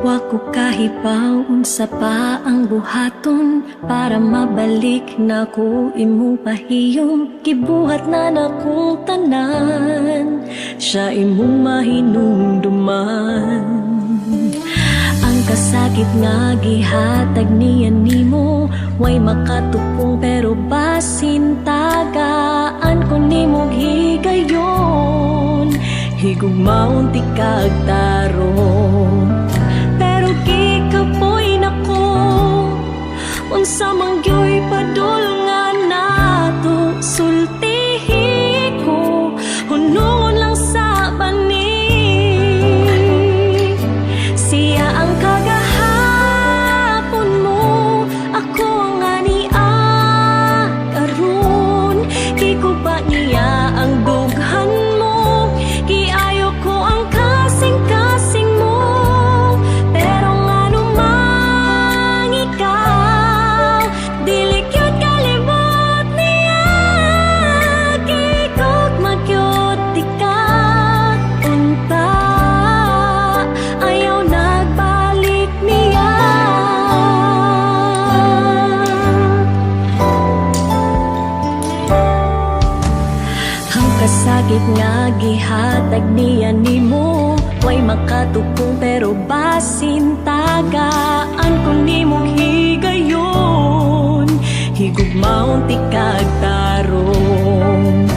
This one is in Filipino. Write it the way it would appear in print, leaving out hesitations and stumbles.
Wako kahibaw unsa pa ang buhaton para mabalik na ko imo pahiyom. Gibuhat na nakong tanan, siya imong mahinumduman. Ang kasakit nga gihatag niya nimo, way makatupong pero basin tagaan ko nimo higayon. Higugmaon ti kagtarong kikapoy nako, unsa mangyoy padulngan nato, sultihi ko hunungon lang sa bani. Siya ang kagahapon mo, ako ang ania karon. Kikuba niya ang dughan mo, kiayo ko ang kasing-kasing mo. Kasakit nga gihatag niya nimo, way makatupong pero basin tagaan ko nimong higayon. Higugmaon ti kagtarong